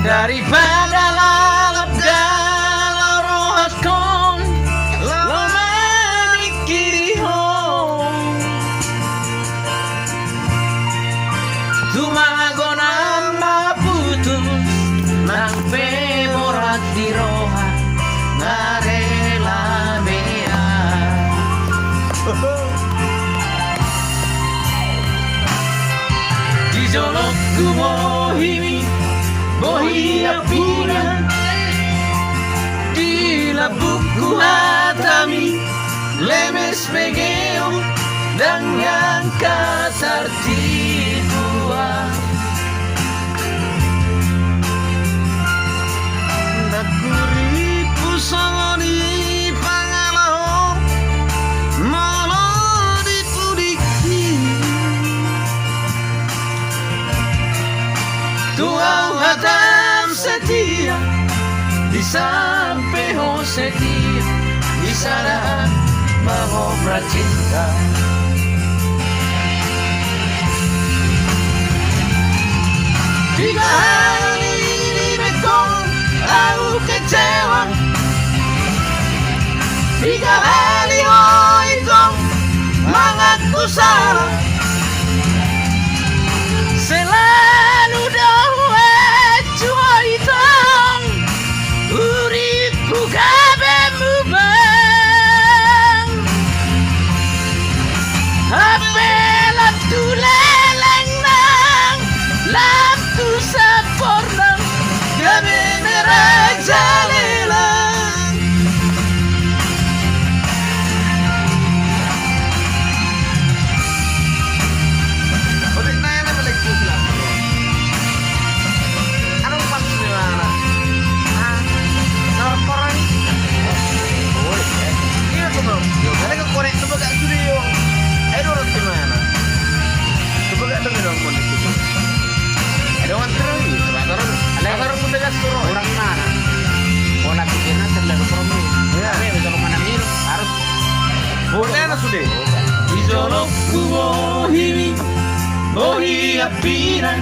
daripada lalap galau rohaskon lama dikirihon tumagona maputus nang pemorat di roha ngarela bea di jolok kumohimi bohi apina di labuku hatami lemes pegeo dan yang kasar tua nakuripu sangoni pangalau malah dipudiki tuau hatam setia di sampeho setia di sana mengobrak cinta tiga hari ini bekong aku kecewa tiga kali oh itu mengaku salah selalu dawe cua hitam uripu kabemu bang apelat tu leleng nang lampu sempurna kami merajalelang udah nanya balik tu bilang anong maksudnya mana normal oh iya tuh bro ada ke korek coba gak studio ayo orang gimana coba gak dengar dong kondisi ada orang terus ada orang pun dekat suruh orang mana pola pikirnya terlalu promi ya bisa kemana mir harus boleh na sudah di jolok kubohimi bohi apiran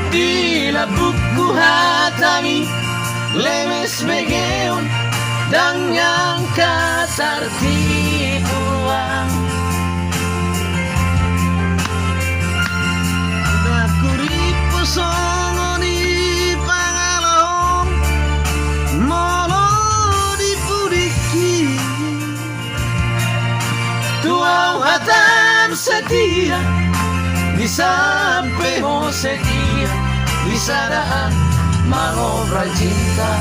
di labuku hatami lemes begeon dan yang kasar tipuan nakuripu songoni pangalon molo dipudiki tuau hatam setia di sampeho setia di sana mengobrak cinta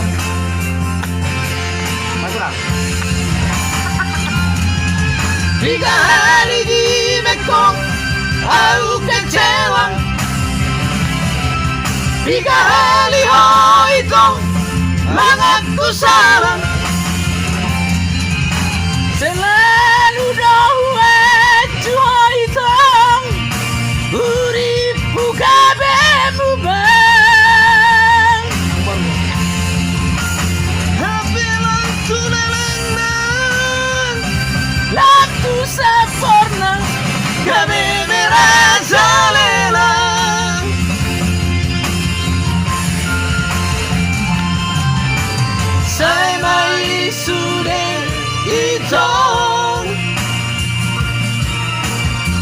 tiga hari di Mekong aku kecewa tiga hari oh itu mengaku salah selalu dawe cua hitam uripu kabemu bang apelan tu leleng lampu sempurna kami merajalelang saya mai sudah hitung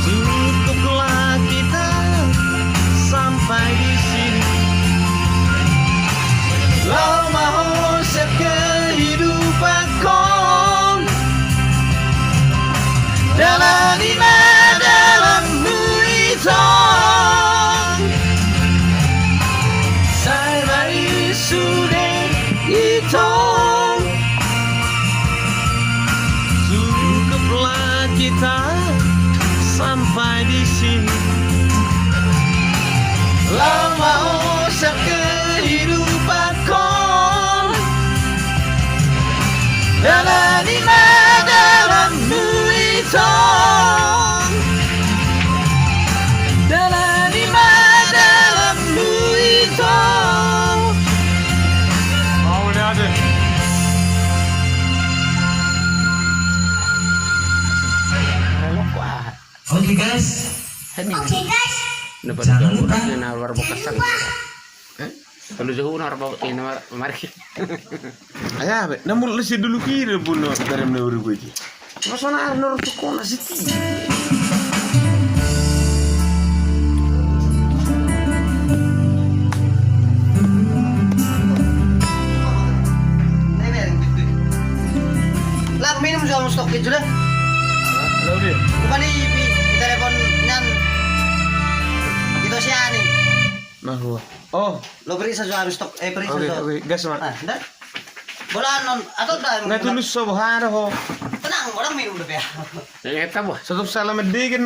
cukuplah kita sampai di sini lau mau kehidupan kon jalani dalammu itu saya mai sudah hitung cukuplah kita sampai di sini lama usah kehidupan kon jalani dalammu itu jalani dalammu itu oh udah ada Oke guys. Oke guys. Dapat Jangan jauh lupa. na nawar bekas sang. Kalau jauh nawar bawa ini nawar mari. Ayah, be, namun lesi dulu kira bunuh dari menurut gue aja. Masa nak menurut kau nasi Lah minum juga stok itu dah. Lalu dia. Bukan di telepon nyan. Itu si Ani. Nah, gua. Oh, Lo periksa juga harus stok periksa oke, juga. oke, gas mak. Ah, dah. Bola non atau dah. Nggak tulus sobo hara ho. Tenang, orang minum udah ya. Yang eta boh. Satu salam medegen